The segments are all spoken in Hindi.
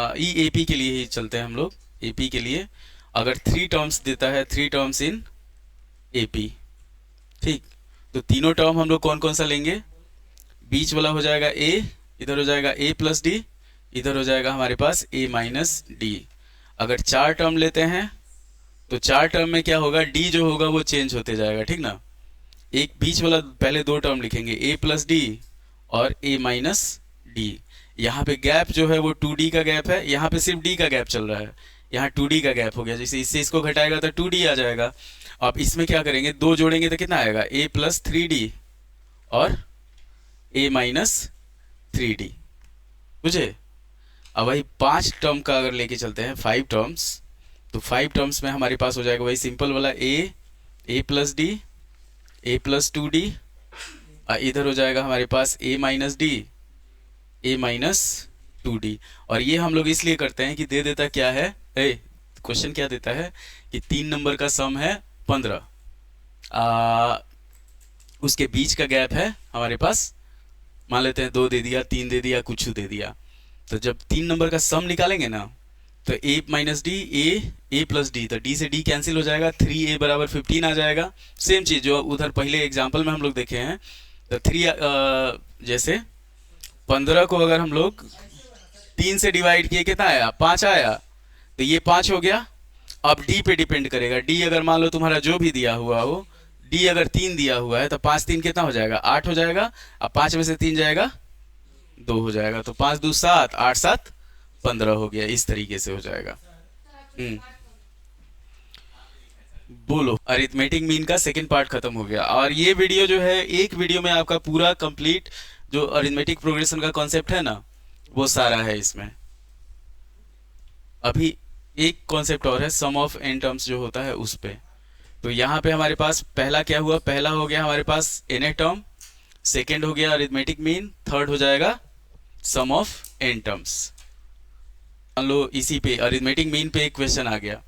एपी के लिए ही चलते हैं हम लोग। एपी के लिए अगर 3 टर्म्स देता है, 3 टर्म्स इन एपी, ठीक, तो तीनों टर्म हम लोग कौन कौन सा लेंगे? बीच वाला हो जाएगा ए, इधर हो जाएगा ए प्लस डी, इधर हो जाएगा हमारे पास ए माइनस डी। अगर 4 टर्म लेते हैं तो 4 टर्म में क्या होगा? डी जो होगा वो चेंज होते जाएगा, ठीक ना। एक बीच वाला पहले 2 टर्म लिखेंगे, ए प्लस डी और ए माइनस डी। यहाँ पे गैप जो है वो 2d का गैप है, यहाँ पे सिर्फ d का गैप चल रहा है, यहाँ 2d का गैप हो गया। जैसे इससे इसको घटाएगा तो 2d आ जाएगा। अब इसमें क्या करेंगे? 2 जोड़ेंगे तो कितना आएगा? a प्लस 3d और a माइनस 3d, बुझे। अब वही 5 टर्म का अगर लेके चलते हैं, 5 टर्म्स, तो 5 टर्म्स में हमारे पास हो जाएगा वही सिंपल वाला a plus D, a plus 2d, इधर हो जाएगा हमारे पास a minus D, a minus 2d। और ये हम लोग इसलिए करते हैं कि दे देता क्या है, क्वेश्चन क्या देता है कि 3 नंबर का सम है 15, उसके बीच का गैप है हमारे पास, मान लेते हैं 2 दे दिया, 3 दे दिया, कुछ दे दिया। तो जब 3 नंबर का सम निकालेंगे ना, तो a minus D, a plus D, तो d से d कैंसिल हो जाएगा, 3a बराबर 15 आ जाएगा। सेम चीज़ जो उधर पहले एग्जाम्पल में हम लोग देखे हैं। तो 3 जैसे 15 को अगर हम लोग 3 से डिवाइड किए, कितना आया? 5 आया, तो ये 5 हो गया। अब d पे डिपेंड करेगा, d अगर मान लो तुम्हारा जो भी दिया हुआ हो, d अगर 3 दिया हुआ है तो 5 3 कितना हो जाएगा? 8 हो जाएगा। अब 5 में से 3 जाएगा, 2 हो जाएगा, तो 5 2 7, 8 7 15 हो गया। इस तरीके से हो जाएगा। बोलो, अरिथमेटिक मीन का सेकंड पार्ट खत्म हो गया। और ये वीडियो जो है, एक वीडियो में आपका पूरा कंप्लीट जो अरिथमेटिक प्रोग्रेशन का कॉन्सेप्ट है ना, वो सारा है इसमें। अभी एक कॉन्सेप्ट और है, सम ऑफ एन टर्म्स जो होता है उस पे। तो यहाँ पे हमारे पास पहला क्या हुआ? पहला हो गया हमारे पास एन टर्म, सेकेंड हो गया अरिथमेटिक मीन, थर्ड हो जाएगा सम ऑफ एन टर्म्स। मान लो इसी पे अरिथमेटिक मीन पे एक क्वेश्चन आ गया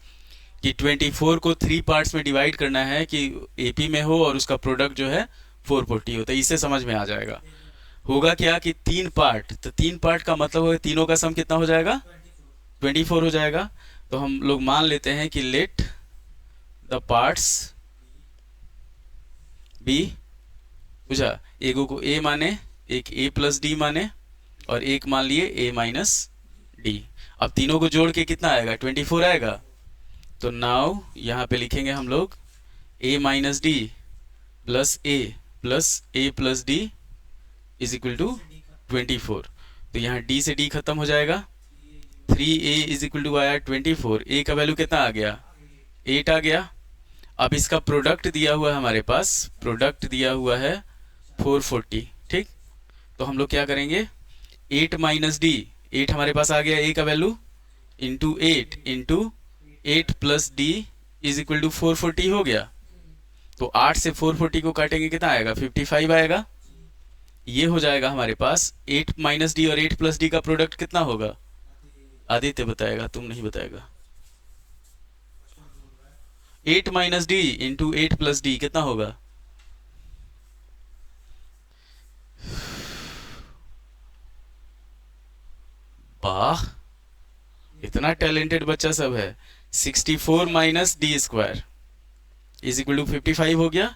कि 24 को 3 पार्ट्स में डिवाइड करना है कि एपी में हो और उसका प्रोडक्ट जो है 440 हो, तो इससे समझ में आ जाएगा। होगा क्या कि 3 पार्ट, तो 3 पार्ट का मतलब होगा तीनों का सम कितना हो जाएगा? 24 हो जाएगा। तो हम लोग मान लेते हैं कि लेट द पार्ट्स बी, बुझा, एगो को a माने, एक a प्लस डी माने, और एक मान लिए a माइनस डी। अब तीनों को जोड़ के कितना आएगा? 24 आएगा। तो नाउ यहाँ पे लिखेंगे हम लोग a minus d plus a plus d is equal to 24। तो यहाँ d से d खत्म हो जाएगा, 3a इज इक्वल टू आया 24, a का वैल्यू कितना आ गया? 8 आ गया। अब इसका प्रोडक्ट दिया हुआ है हमारे पास, प्रोडक्ट दिया हुआ है 440, ठीक। तो हम लोग क्या करेंगे? 8 माइनस डी, 8 हमारे पास आ गया a का value, into 8 plus d is equal to 440 हो गया। तो 8 से 440 को काटेंगे, कितना आएगा? 55 आएगा। ये हो जाएगा हमारे पास 8 माइनस डी और 8 प्लस डी का प्रोडक्ट कितना होगा? आदित्य बताएगा, तुम नहीं बताएगा। 8 minus d into 8 plus d कितना होगा? वाह, इतना टैलेंटेड बच्चा सब है। 64 minus d square is equal to 55 हो गया।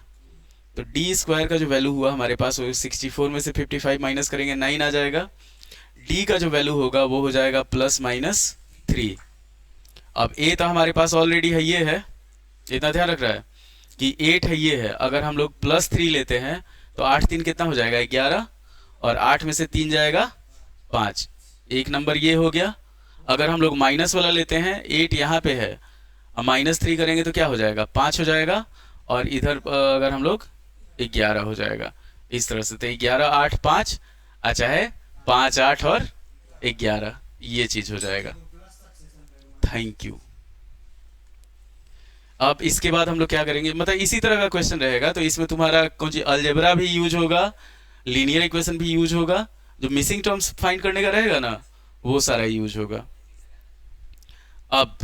तो डी स्क्वायर का जो वैल्यू हुआ हमारे पास, 64 में से 55 माइनस करेंगे 9 आ जाएगा। डी का जो वैल्यू होगा वो हो जाएगा प्लस माइनस 3। अब ए तो हमारे पास ऑलरेडी है, ये है, इतना ध्यान रख रहा है कि 8 है, ये है। अगर हम लोग प्लस 3 लेते हैं तो 8 3 कितना हो जाएगा? 11, और 8 में से 3 जाएगा 5, एक नंबर ये हो गया। अगर हम लोग माइनस वाला लेते हैं, 8 यहाँ पे है, अब माइनस 3 करेंगे तो क्या हो जाएगा? 5 हो जाएगा, और इधर अगर हम लोग 11 हो जाएगा। इस तरह से, तो 11 8 5, अच्छा है 5 8 और 11, ये चीज हो जाएगा। Thank you. अब इसके बाद हम लोग क्या करेंगे, मतलब इसी तरह का क्वेश्चन रहेगा। तो इसमें तुम्हारा कौन सी अलजेब्रा भी यूज होगा, लीनियर इक्वेशन भी यूज होगा, जो मिसिंग टर्म्स फाइंड करने का रहेगा ना, वो सारा यूज होगा। अब